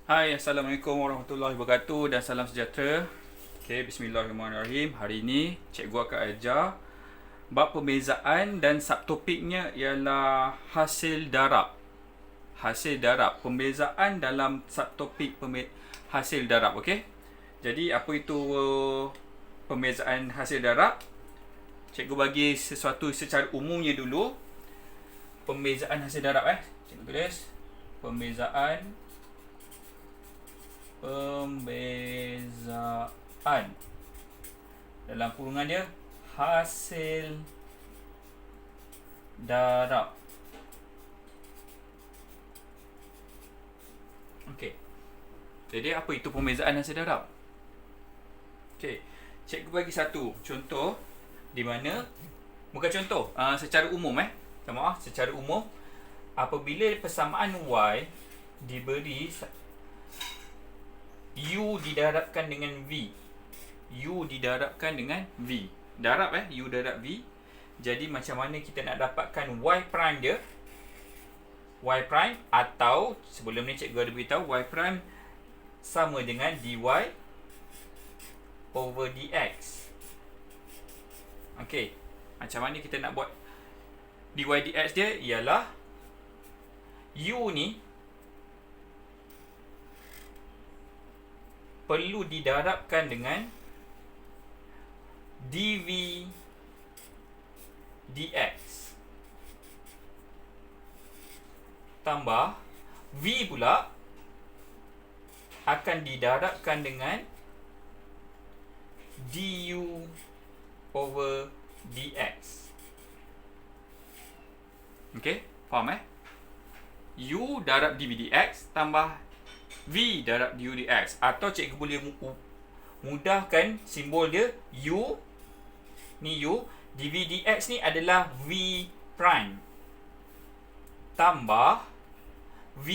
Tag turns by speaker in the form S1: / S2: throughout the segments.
S1: Hai, Assalamualaikum warahmatullahi wabarakatuh dan salam sejahtera. Okay, bismillahirrahmanirrahim. Hari ini cikgu akan ajar bab pembezaan dan subtopiknya ialah hasil darab. Hasil darab, pembezaan dalam subtopik hasil darab, okey? Jadi apa itu pembezaan hasil darab? Cikgu bagi sesuatu secara umumnya dulu. Pembezaan hasil darab cikgu tulis pembezaan dalam kurungan dia hasil darab. Okey. Jadi apa itu pembezaan hasil darab? Okey. Cikgu bagi satu contoh di mana bukan contoh, secara umum secara umum apabila persamaan y diberi U didarabkan dengan V. U didarabkan dengan V. Darab U darab V. Jadi macam mana kita nak dapatkan Y prime dia? Y prime atau sebelum ni cikgu ada beritahu Y prime sama dengan dy over dx. Okey. Macam mana kita nak buat dy dx dia? Ialah U ni perlu didarabkan dengan dv dx tambah v pula akan didarabkan dengan du over dx. Okey, faham U darab dv dx tambah V darab du dx. Atau cikgu boleh mudahkan simbol dia U. Ni U. dv dx ni adalah V prime tambah V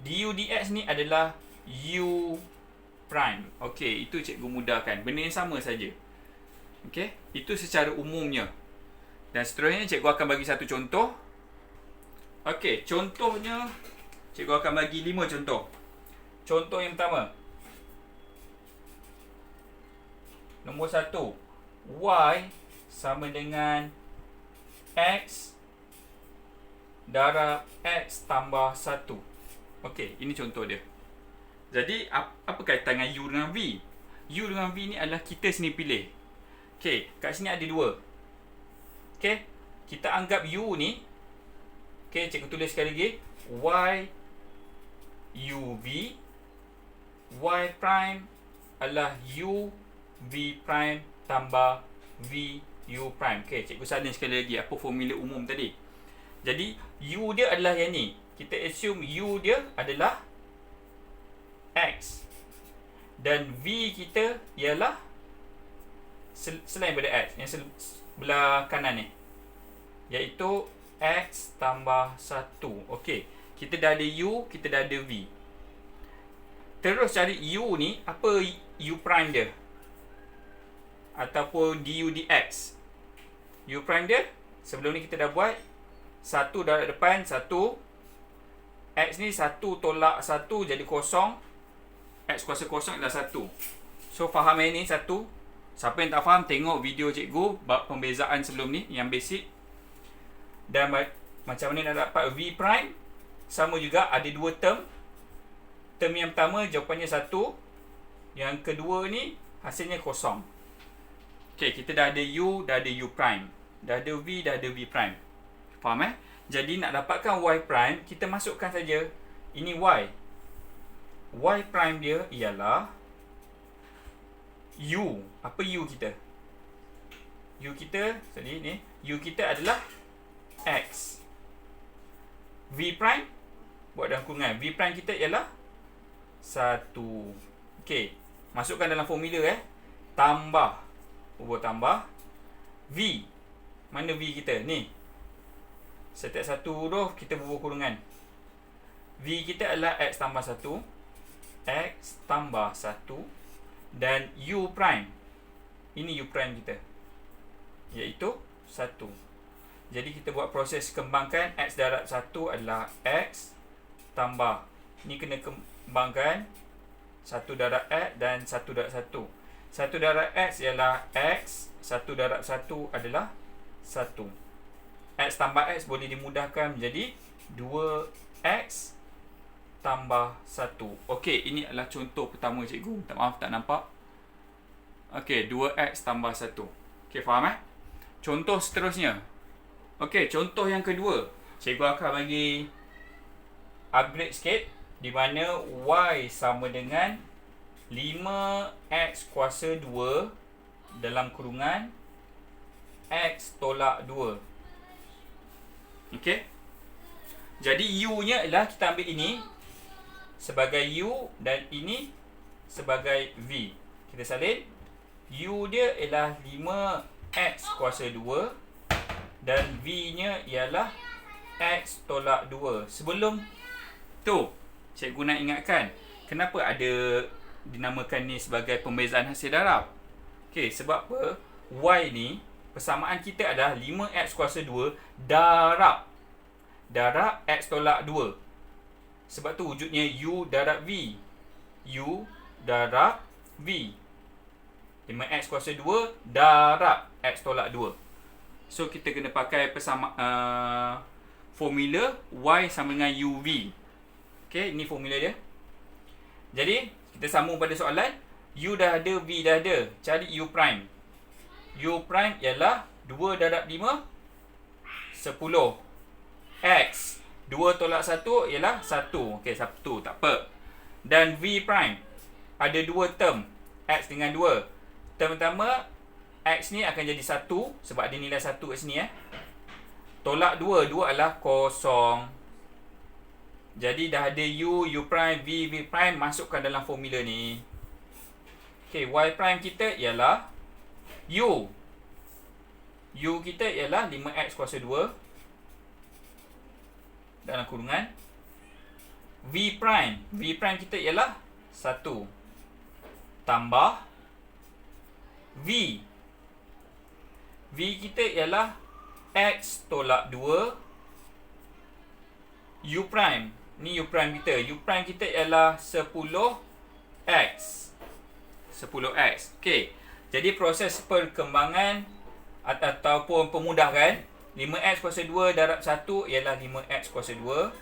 S1: du dx ni adalah U prime. Okey, itu cikgu mudahkan. Benda yang sama saja. Okey, itu secara umumnya. Dan seterusnya cikgu akan bagi satu contoh. Okey, contohnya cikgu akan bagi 5 contoh. Contoh yang pertama. Nombor 1. Y sama dengan X darab X tambah 1. Okey, ini contoh dia. Jadi, apa kaitan dengan U dengan V? U dengan V ni adalah kita sini pilih. Okey, kat sini ada 2. Okey, kita anggap U ni. Okey, cikgu tulis sekali lagi. Y UV Y prime adalah U V prime tambah V U prime. Okey, cikgu salin sekali lagi apa formula umum tadi. Jadi U dia adalah yang ni. Kita assume U dia adalah X dan V kita ialah selain daripada X, yang sebelah kanan ni, iaitu X tambah 1. Okey, kita dah ada U, kita dah ada V. Terus cari U ni, apa U prime dia? Ataupun du dx. U prime dia, sebelum ni kita dah buat 1 darab depan 1. X ni 1 tolak 1 jadi kosong. X kuasa kosong adalah 1. So faham yang ni satu. Siapa yang tak faham, tengok video cikgu bab pembezaan sebelum ni yang basic. Dan macam mana nak dapat V prime? Sama juga, ada 2 term. Term yang pertama jawapannya 1. Yang kedua ni hasilnya kosong. Okey, kita dah ada U, dah ada U prime. Dah ada V, dah ada V prime. Faham Jadi nak dapatkan Y prime, kita masukkan saja. Ini Y. Y prime dia ialah U. Apa U kita? U kita, tadi ni, U kita adalah X. V prime, buat dalam kurungan. V prime kita ialah 1. Okey, masukkan dalam formula tambah. Tambah V. Mana V kita? Ni. Setiap satu huruf kita bubuh kurungan. V kita adalah X tambah 1. X tambah 1. Dan U prime. Ini U prime kita, iaitu 1. Jadi kita buat proses kembangkan. X darab 1 adalah X tambah Ni kena kembangkan 1 darab X dan 1 darab 1. 1 darab X ialah X, 1 darab 1 adalah 1. X tambah X boleh dimudahkan menjadi 2X tambah 1. Okey, ini adalah contoh pertama cikgu. Tak maaf tak nampak. Okey, 2X tambah 1. Okey, faham Contoh seterusnya. Okey, contoh yang kedua. Cikgu akan bagi upgrade sikit, di mana Y sama dengan 5X kuasa 2 dalam kurungan X tolak 2. Okey. Jadi U nya ialah kita ambil ini sebagai U dan ini sebagai V. Kita salin. U dia ialah 5X kuasa 2 dan V nya ialah X tolak 2. Sebelum tu, cikgu nak ingatkan, kenapa ada dinamakan ni sebagai pembezaan hasil darab? Okey, sebab apa? Y ni, persamaan kita adalah 5X kuasa 2 darab X tolak 2. Sebab tu wujudnya U darab V. U darab V. 5X kuasa 2 darab X tolak 2. So, kita kena pakai formula Y sama dengan UV. Okay, ini formula dia. Jadi, kita sambung pada soalan. U dah ada, V dah ada. Cari U prime. U prime ialah 2 darab 5, 10. X 2 tolak 1 ialah 1. Okey, 1 tak apa. Dan V prime ada 2 term, X dengan 2. Term pertama, X ni akan jadi 1 sebab ada nilai 1 kat sini Tolak 2, 2 adalah kosong. Jadi dah ada U, U prime, V, V prime, masukkan dalam formula ni. Okey, Y prime kita ialah U. U kita ialah 5X kuasa 2 dalam kurungan V prime. V prime kita ialah 1 tambah V. V kita ialah X tolak 2 U prime. Ni U prime kita. U prime kita ialah 10X. 10X. Okey. Jadi proses perkembangan ataupun pemudahkan, 5X kuasa 2 darab 1 ialah 5X kuasa 2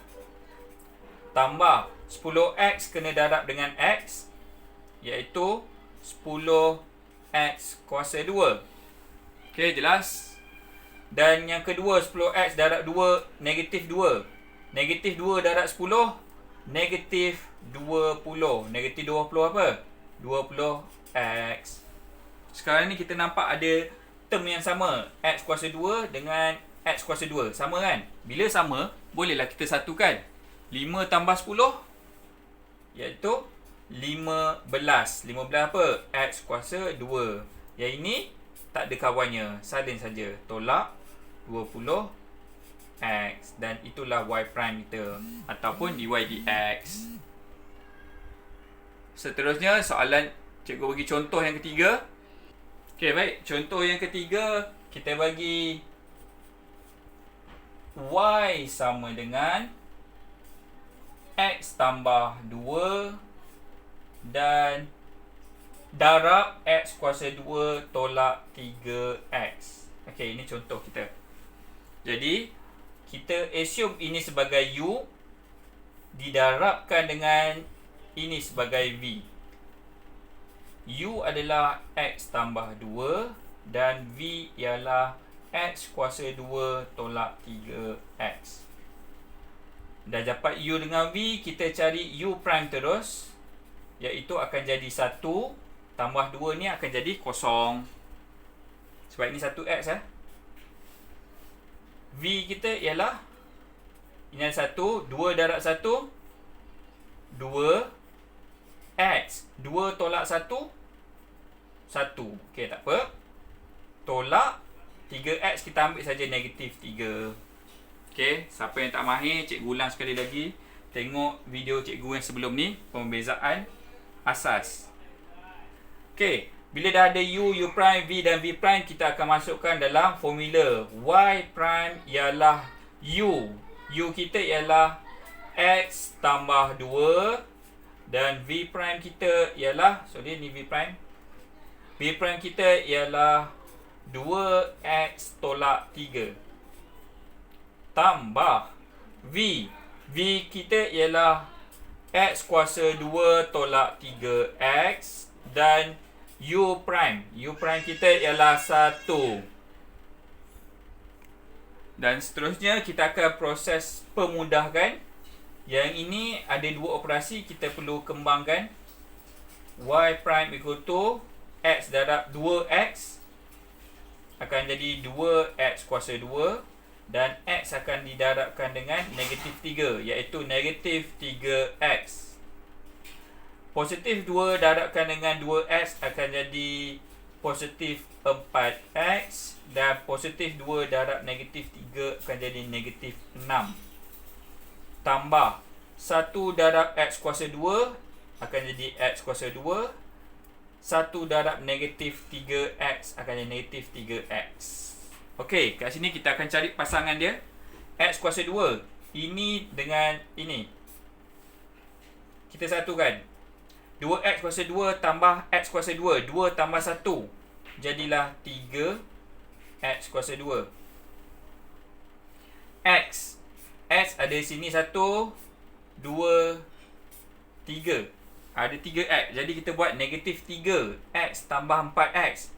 S1: tambah 10X kena darab dengan X, iaitu 10X kuasa 2. Okey, jelas? Dan yang kedua, 10X darab 2 negatif 2. Negatif 2 darab 10 negatif 20. Negatif 20 apa? 20X. Sekarang ni kita nampak ada term yang sama, X kuasa 2 dengan X kuasa 2. Sama kan? Bila sama, bolehlah kita satukan. 5 tambah 10 iaitu 15. 15 apa? X kuasa 2. Yang ini tak ada kawannya. Salin saja. Tolak 20X. Dan itulah Y prime kita. Ataupun dy dx. Seterusnya, soalan cikgu bagi contoh yang ketiga. Okey, baik. Contoh yang ketiga, kita bagi Y sama dengan X tambah 2 dan darab X kuasa 2 tolak 3X. Okey, ini contoh kita. Jadi, kita assume ini sebagai U didarabkan dengan ini sebagai V. U adalah X tambah 2 dan V ialah X kuasa 2 tolak 3X. Dah dapat U dengan V, kita cari U prime terus, iaitu akan jadi 1 tambah 2 ni akan jadi kosong. Sebab ini 1X V kita ialah ini 1, 2 darab 1 2X. 2 tolak 1 1. Okey, tak apa. Tolak 3X, kita ambil saja negatif 3. Okey, siapa yang tak mahir, cikgu ulang sekali lagi. Tengok video cikgu yang sebelum ni, pembezaan asas. Okey, bila dah ada U, U prime, V dan V prime, kita akan masukkan dalam formula. Y prime ialah U. U kita ialah X tambah 2 dan V prime kita ialah, sorry ni V prime. V prime kita ialah 2X tolak 3 tambah V. V kita ialah X kuasa 2 tolak 3X dan U prime. U prime kita ialah 1. Dan seterusnya kita akan proses pemudahkan. Yang ini ada dua operasi kita perlu kembangkan. Y prime equal to X darab 2X akan jadi 2X kuasa 2 dan X akan didarabkan dengan negatif 3 iaitu negatif 3X. Positif 2 darabkan dengan 2X akan jadi positif 4X dan positif 2 darab negatif 3 akan jadi negatif 6. Tambah 1 darab X kuasa 2 akan jadi X kuasa 2. 1 darab negatif 3X akan jadi negatif 3X. Okey, kat sini kita akan cari pasangan dia. X kuasa 2. Ini dengan ini. Kita satukan. 2X kuasa 2 tambah X kuasa 2. 2 tambah 1. Jadilah 3X kuasa 2. X. X ada di sini 1, 2, 3. Ada 3X. Jadi kita buat negatif 3X tambah 4X.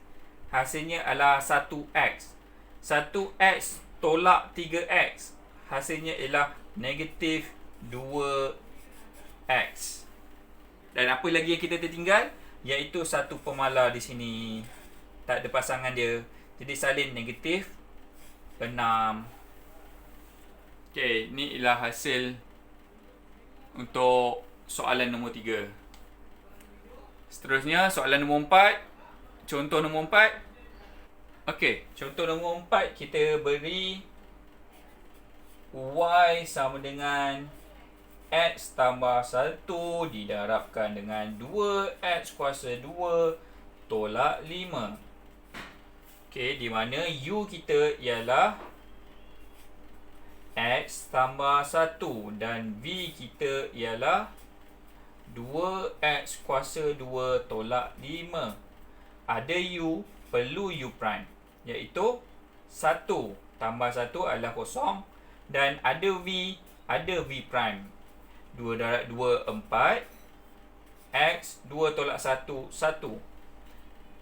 S1: Hasilnya adalah 1X. 1X tolak 3X. Hasilnya ialah negatif 2X. Dan apa lagi yang kita tertinggal? Iaitu satu pemalar di sini. Tak ada pasangan dia. Jadi salin negatif 6. Okey, ni ialah hasil untuk soalan nombor 3. Seterusnya soalan nombor 4. Contoh nombor 4. Okey, contoh nombor 4 kita beri Y sama dengan X tambah 1 didarabkan dengan 2X kuasa 2 tolak 5. Okey, di mana U kita ialah X tambah 1 dan V kita ialah 2X kuasa 2 tolak 5. Ada U, perlu U prime, iaitu 1 tambah 1 adalah kosong dan ada V prime. 2 darab 2, 4. X, 2 tolak 1, 1.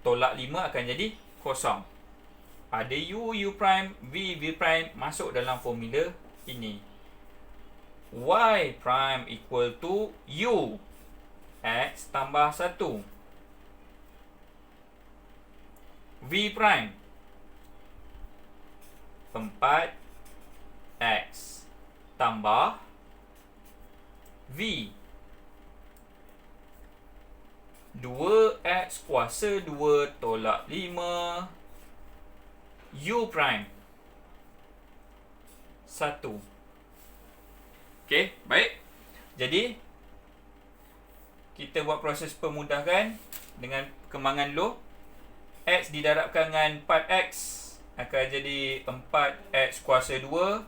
S1: Tolak 5 akan jadi kosong. Ada U prime, V prime masuk dalam formula ini. Y prime equal to U. X tambah 1. V prime 4X tambah V 2X kuasa 2 tolak 5 U prime 1. Okey, baik. Jadi kita buat proses pemudahkan dengan perkembangan low. X didarabkan dengan 4X akan jadi 4X kuasa 2.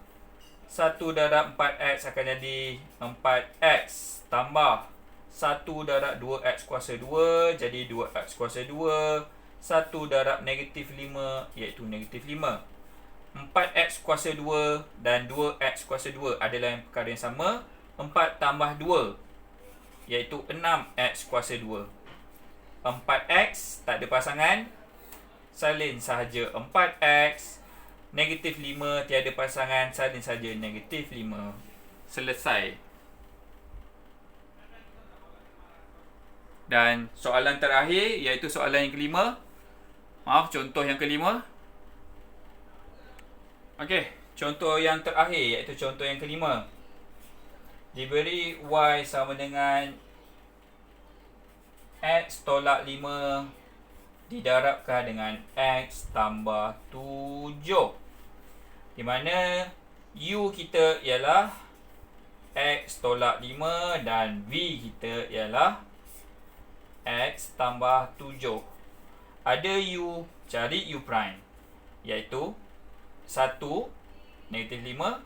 S1: 1 darab 4X akan jadi 4X tambah 1 darab 2X kuasa 2 jadi 2X kuasa 2. 1 darab negatif 5 iaitu negatif 5. 4X kuasa 2 dan 2X kuasa 2 adalah perkara yang sama. 4 tambah 2 iaitu 6X kuasa 2. 4X tak ada pasangan, salin sahaja 4X. Negatif 5 tiada pasangan, salin saja negatif 5. Selesai. Dan soalan terakhir iaitu soalan yang kelima. Maaf, contoh yang kelima. Okey, contoh yang terakhir iaitu contoh yang kelima. Diberi Y sama dengan X tolak 5 didarabkan dengan X tambah 7. Di mana U kita ialah X tolak 5 dan V kita ialah X tambah 7. Ada U, cari U prime, iaitu 1, negatif 5,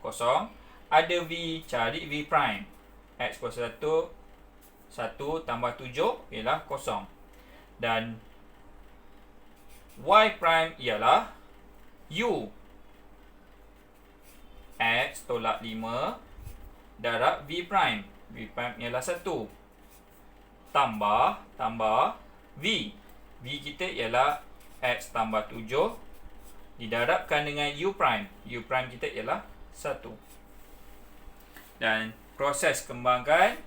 S1: kosong. ada V, cari V prime. X kuasa 1, 1 tambah 7 ialah 0. Dan Y prime ialah U. X tolak 5 darab V prime. V prime ialah 1. Tambah V. V kita ialah X tambah 7 didarabkan dengan U prime. U prime kita ialah 1. Dan proses kembangkan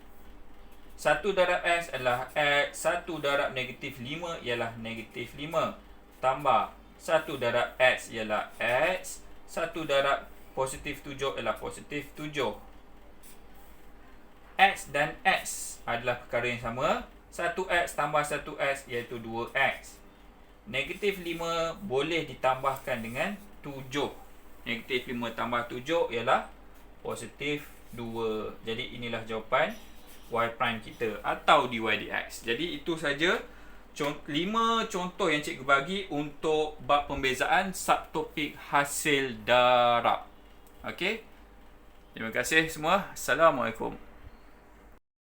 S1: 1 darab X adalah X. 1 darab negatif 5 ialah negatif 5. Tambah 1 darab X ialah X. 1 darab positif 7 ialah positif 7. X dan X adalah perkara yang sama. 1X tambah 1X iaitu 2X. Negatif 5 boleh ditambahkan dengan 7. Negatif 5 tambah 7 ialah positif 2. Jadi inilah jawapan Y prime kita atau dy dx. Jadi itu saja 5 contoh yang cikgu bagi untuk bab pembezaan subtopik hasil darab. Okey. Terima kasih semua. Assalamualaikum.